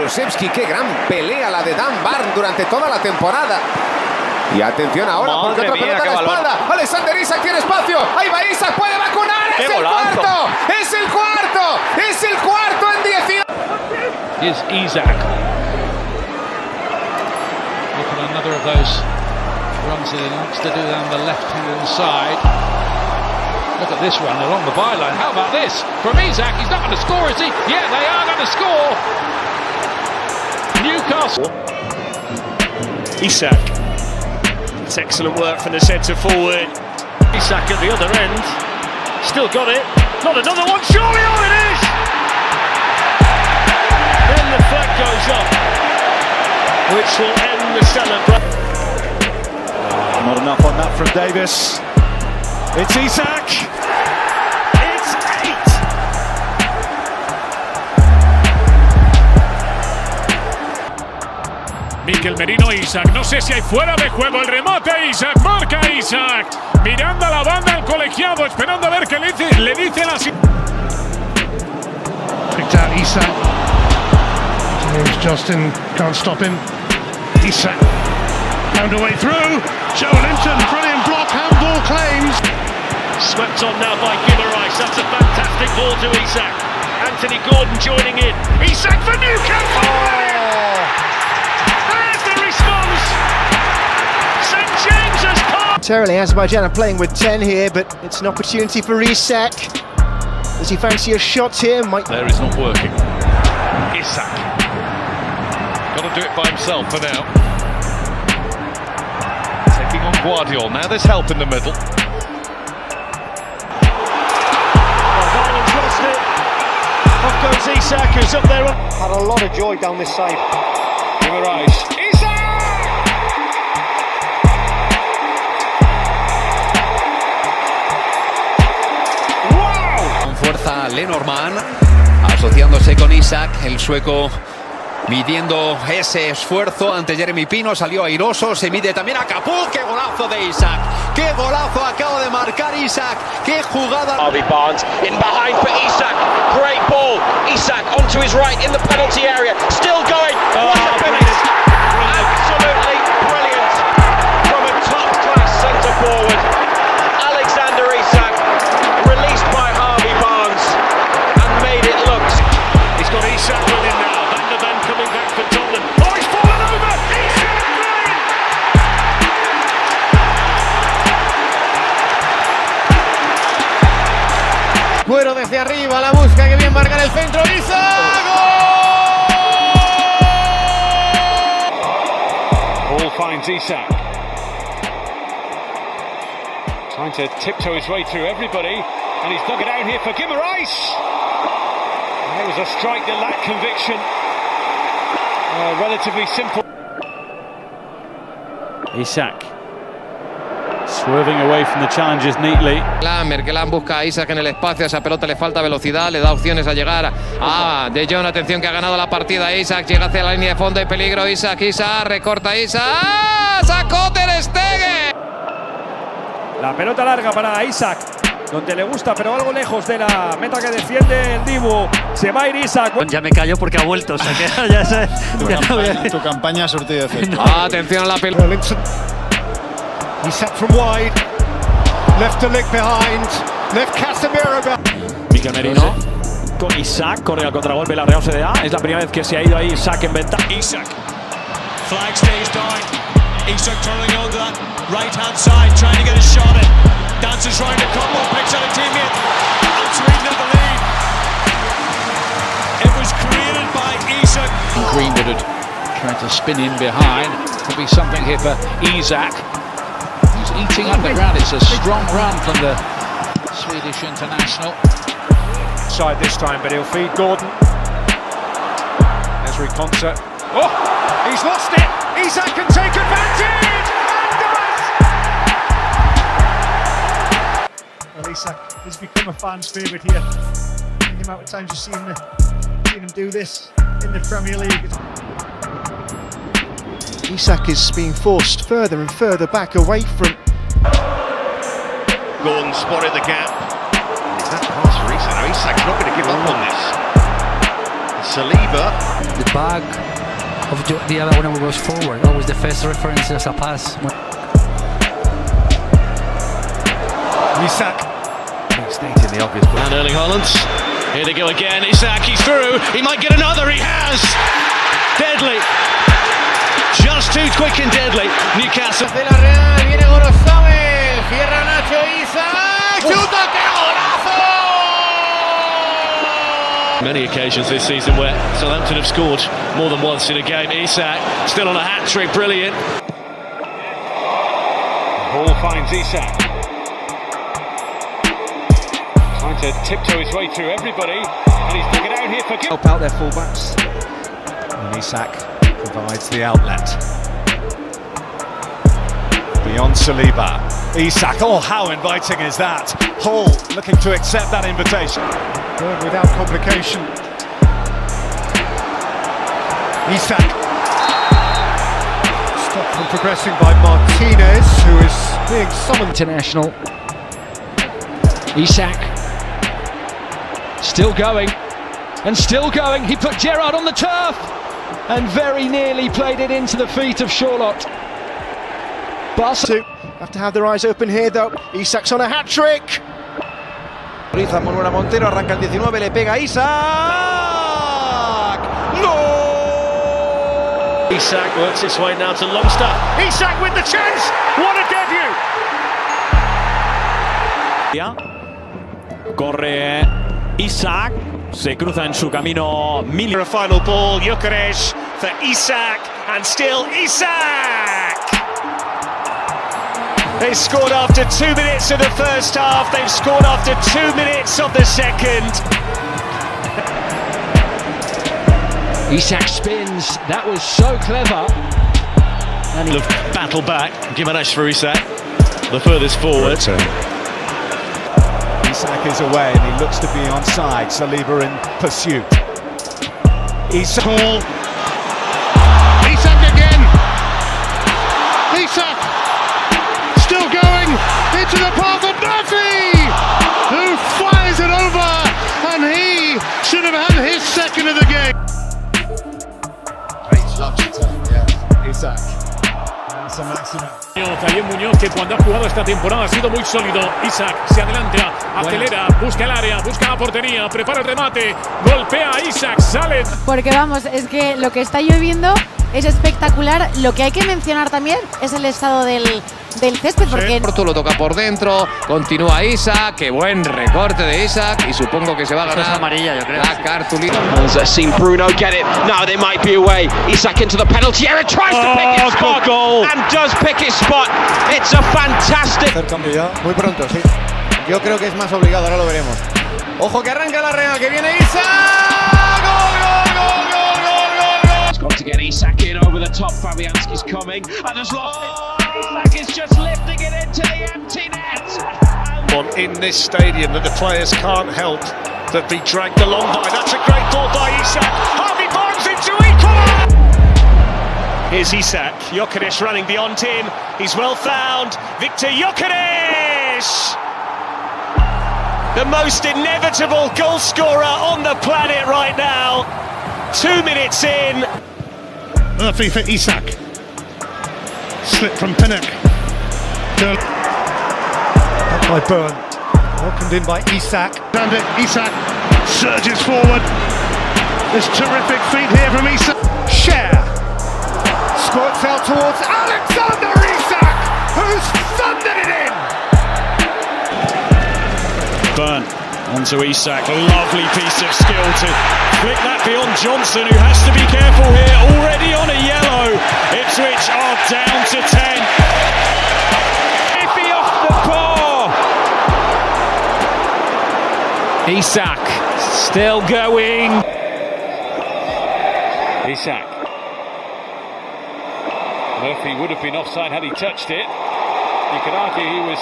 Kulusevski, qué gran pelea la de Dan Barn durante toda la temporada. Y atención ahora, porque otra pelota a la espalda. Alexander Isak tiene espacio. Ahí va Isak, puede vacunar. ¡Es el cuarto! ¡Es el cuarto! ¡Es el cuarto en 19! Here's Isak. Look at another of those runs that he wants to do down the left-hand side. Look at this run along the byline. How about this? From Isak, he's not going to score, is he? Yeah, they are going to score. Newcastle. Isak. It's excellent work from the centre forward. Isak at the other end. Still got it. Not another one. Surely, oh, it is! Then the flag goes up, which will end the celebration. Not enough on that from Davis. It's Isak. It's 8. Mikel Merino, Isak, no sé si hay fuera de juego el remate, Isak, marca Isak, mirando a la banda el colegiado, esperando a ver qué le dice la... Picked out Isak, James Justin can't stop him, Isak found a way through, Joe Linton, brilliant block, handball claims. Swept on now by Guimaraes, that's a fantastic ball to Isak. Anthony Gordon joining in, Isak for Newcastle! Oh. Azerbaijan are playing with 10 here, but it's an opportunity for Isak. Does he fancy a shot here? There is not working. Isak. Got to do it by himself for now. Taking on Guardiola. Now there's help in the middle. Ireland's lost it. Off goes Isak, who's up there. Had a lot of joy down this side. Guimaraes. Fuerza Lenormand, asociándose con Isak, el sueco midiendo ese esfuerzo ante Jeremy Pino, salió airoso, se mide también a Capú. ¡Qué golazo de Isak! ¡Qué golazo acaba de marcar Isak! ¡Qué jugada! Harvey Barnes in behind for Isak, great ball, Isak onto his right in the penalty area, still going, what a finish! Absolutely brilliant from a top-class centre forward, Alexander Isak, released by Harvey Barnes and made it look. He's got Isak with him now. Van der Ven coming back for Tottenham. Oh, he's fallen over! Isak clean! Cuero desde arriba, la busca, que bien marcar el centro. Isak. Ball finds Isak. Trying to tiptoe his way through everybody. And he's dug it out here for Guimaraes. It was a strike that lacked conviction. Relatively simple. Isak swerving away from the challengers neatly. Merkeland busca a Isak en el espacio, esa pelota le falta velocidad, le da opciones a llegar a De Jong. Atención que ha ganado la partida Isak, llega hacia la línea de fondo, hay peligro. Isak, recorta Isak. ¡Ah! ¡Sacó Ter Stegen! La pelota larga para Isak, donde le gusta, pero algo lejos de la meta que defiende el Dibu. Se va a ir Isak. Ya me callo porque ha vuelto, o sea que ya sé. Tu campaña ha surtido efecto. Atención a la pelota. Isak from wide, left to look behind, left Casemiro back. Mikel Merino con Isak, corre al contragolpe la Real Sociedad. Es la primera vez que se ha ido ahí Isak en venta. Isak, flag stays down. Isak turning on to that right-hand side, trying to get a shot in. Dances round a couple, picks out a teammate, and Sweden at the lead. It was created by Isak. Greenwood had tried to spin in behind. Could be something here for Isak. He's eating up the ground. It's a strong run from the Swedish international. Side this time, but he'll feed Gordon. Ezri Konsa. Oh, he's lost it. Isak can take advantage and does. Well, Isak has become a fan's favourite here. The amount of times you've seen him do this in the Premier League. Isak is being forced further and further back away from. Gordon spotted the gap. Is that pass for Isak? No, Isak's not going to give up on this. Saliba. the back of the other one goes forward. Always the first reference as a pass. Isak. Stating the obvious. And Erling Haaland. Here they go again. Isak, he's through. He might get another. He has. Deadly. Just too quick and deadly. Newcastle. De la Real, viene Gorosame. Cierra Nacho Isak. Chuta, qué golazo! Many occasions this season where Southampton have scored more than once in a game. Isak still on a hat-trick. Brilliant. Ball finds Isak. Trying to tiptoe his way through everybody, and he's dug it out here for help out their fullbacks. And Isak provides the outlet. Beyond Saliba. Isak, oh how inviting is that? Hull looking to accept that invitation. Good without complication. Isak. Stopped from progressing by Martinez, who is being summoned. International. Isak. Still going, and still going. He put Gerrard on the turf, and very nearly played it into the feet of Charlotte. Barca have to have their eyes open here though. Isak's on a hat-trick. Riza Manuela Montero, arranca el 19, le pega Isak. ¡Gol! Isak works its way now to Longstaff. Isak with the chance. What a debut! Corre Isak, se cruza en su camino A final ball, Gyökeres for Isak, and still Isak! They scored after 2 minutes of the first half, they've scored after 2 minutes of the second. Isak spins, that was so clever. And he'll battle back, Gimenez for Isak, the furthest forward. Isak is away and he looks to be onside. Saliba in pursuit. Isak. Isak again. Isak still going into the path of Murphy, who fires it over, and he should have had his second of the game. Great lucky turn, yeah. Isak. That's a maximum. Javier Muñoz, que cuando ha jugado esta temporada ha sido muy sólido. Isak se adelanta, acelera, busca el área, busca la portería, prepara el remate, golpea a Isak, sale. Porque vamos, es que lo que está lloviendo es espectacular. Lo que hay que mencionar también es el estado del césped, porque Lo toca por dentro, continúa Isak, qué buen recorte de Isak, y supongo que se va a ganar. Es amarilla, yo creo. La cartulina. Has seen Bruno get it. Now they might be away. Isak into the penalty area, tries to pick his spot, and does pick his spot. It's a fantastic. Cambio ya, muy pronto, sí. Yo creo que es más obligado, ahora lo veremos. Ojo que arranca la Real, que viene Isak. He's got to get Isak in over the top. Fabianski's coming and has lost it. Isak is just lifting it into the empty net. In this stadium that the players can't help but be dragged along by. That's a great ball by Isak. Harvey Barnes into equaliser. Here's Isak. Gyökeres running beyond him. He's well found. Victor Gyökeres! The most inevitable goal scorer on the planet right now. 2 minutes in. Murphy for Isak. Slip from Pinnock. Up by Byrne. Welcomed in by Isak. And Isak surges forward. This terrific feat here from Isak. Share. Squirts out towards Alexander Isak, who's thundered it in. Byrne onto Isak. Lovely piece of skill to flick that beyond Johnson, who has to be careful here. Already on a yellow. Ipswich are down to 10. Iffy off the bar. Isak still going. Isak. Murphy would have been offside had he touched it. You could argue he was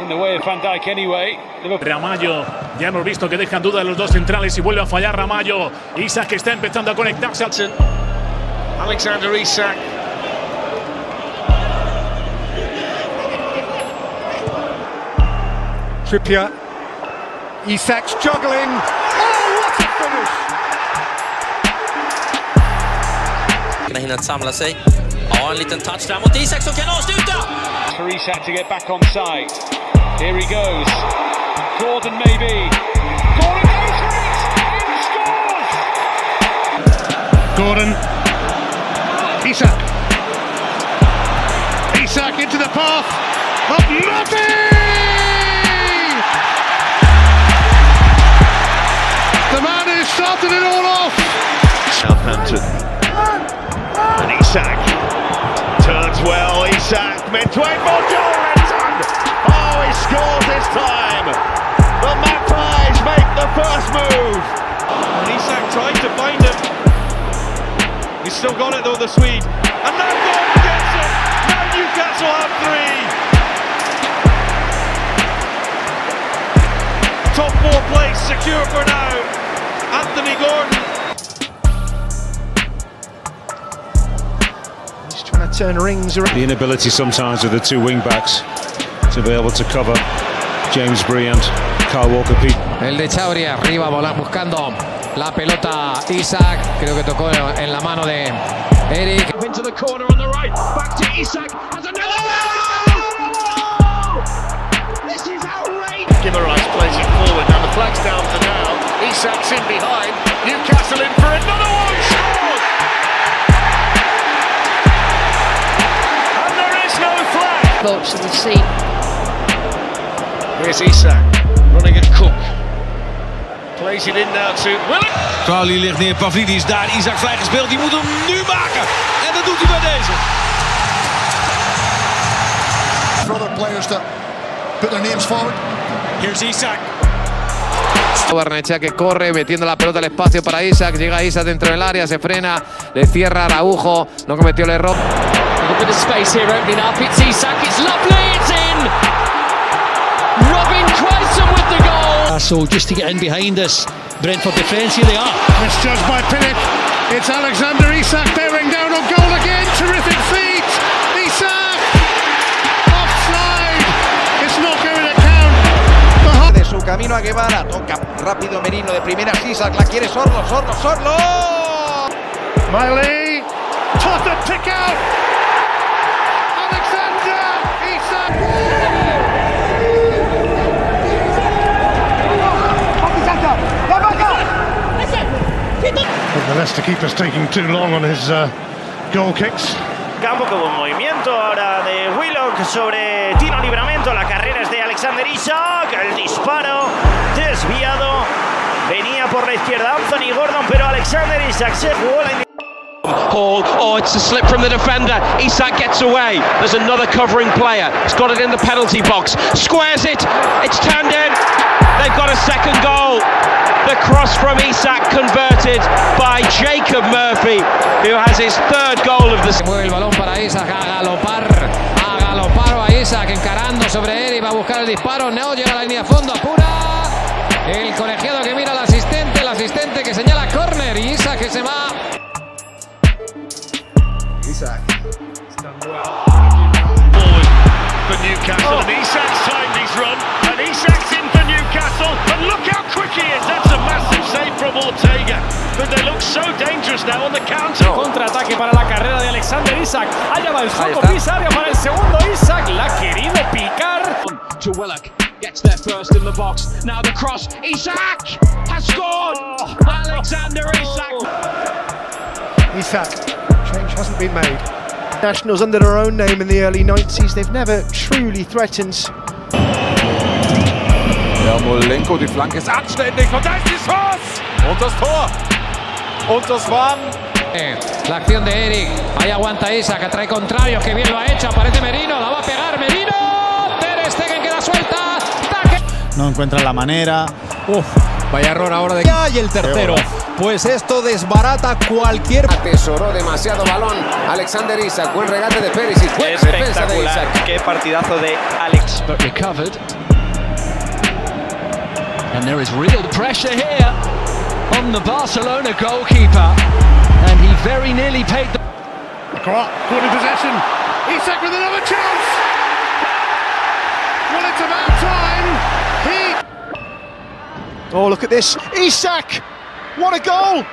in the way of Van Dijk anyway. Ramallo, ya hemos visto que dejan duda de los dos centrales y vuelve a fallar Ramallo. Isak está empezando a conectarse al Alexander Isak. Trippier. Isak's juggling. Oh, what a finish! hinner samla sig. Ja, en liten touch där mot Isak som kan avsluta! For Isak to get back on side. Here he goes. Gordon maybe. Gordon goes for it! He scores! Gordon. Isak. Isak into the path of Murphy! The man who started it all off! Southampton. And Isak turns well. Isak meant to aim for Joelinton. Oh, he scores this time. The Magpies make the first move. And Isak tried to find him. He's still got it though, the Swede. And now Gordon gets it. Now Newcastle have 3. Top 4 place secure for now. Anthony Gordon. He's trying to turn rings around. The inability sometimes of the two wing backs to be able to cover James Bree and Kyle Walker-Peters. El de Chauri arriba buscando la pelota. Isak creo que tocó en la mano de Eric. Into the corner on the right. Back to Isak. Has another. This is outrageous. Guimaraes plays it forward. Now the flag's down for now. Isak's in behind. Newcastle in for another one. Scored! And there is no flag. Votes that we've seen. Here's Isak running at Cook. Plays it in now to Willis. Crowley ligt neer, Pavlidis daar. Isak vrijgespeeld. Die moet hem nu maken. En dat doet hij bij deze. For other players to put their names forward. Here's Isak. Barnechea que corre metiendo la pelota al espacio para Isak. Llega Isak dentro del área, se frena, le cierra Araujo, no cometió el error. A bit of space here opening up. It's Isak. It's lovely. It's in. Robin Quaison with the goal. So just to get in behind us, Brentford defence, here they are. Misjudged by Pinnock. It's Alexander Isak bearing down on goal again. Terrific feat. Isak. Offside. It's not going to count. De su camino a Guevara. Toca rápido Merino de primeras. Isak la quiere Sorlo. Miley. Tough to pick out. Alexander Isak. The Leicester keeper's taking too long on his goal kicks. Campo con un movimiento ahora de Willock sobre Tino Livramento. La carrera es de Alexander Isak. El disparo desviado. Venía por la izquierda Anthony Gordon, pero Alexander Isak se jugó la Hall, oh, it's a slip from the defender. Isak gets away. There's another covering player. He's got it in the penalty box. Squares it. It's turned in. They've got a second goal. The cross from Isak converted by Jacob Murphy, who has his third goal of the season. Mueve el balón para Isak a galopar a Isak encarando sobre él y va a buscar el disparo. No llega a la línea de fondo, apura. El colegiado que mira al asistente, el asistente que señala córner y Isak que se va. Isak. Forward for Newcastle. And Isak's timed his run. And Isak's in for Newcastle. And look how quick he is. That's a massive save from Ortega. But they look so dangerous now on the counter. Contraataque para la carrera de Alexander Isak. Allá va el juego, pisa área para el segundo. Isak la ha querido picar. To Willock. Gets there first in the box. Now the cross. Isak has scored. Alexander Isak. Isak. Change hasn't been made. Nationals under their own name in the early 90s, they've never truly threatened. Molenko, die Flanke ist anständig und da ist die Chance! Und das Tor! Und das waren... La acción de Eric, ahí aguanta Isak, que trae contrario, que bien lo ha hecho, aparece Merino, la va a pegar Merino, Ter Stegen queda suelta, taque. No encuentra la manera. Vaya error ahora de... Y el tercero. Pues esto desbarata cualquier... Atesoró demasiado balón Alexander Isak. Buen regate de Perisic. Defensa de Isak. Qué partidazo de Alex. But recovered. And there is real pressure here on the Barcelona goalkeeper. And he very nearly paid the... Caught in possession. Isak with another chance. Well, it's about time. Oh, look at this. Isak! What a goal!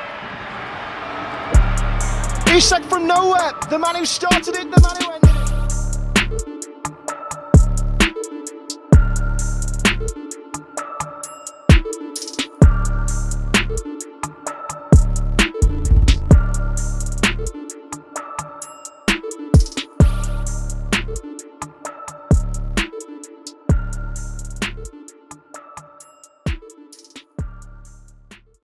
Isak from nowhere, the man who started it, the man who ended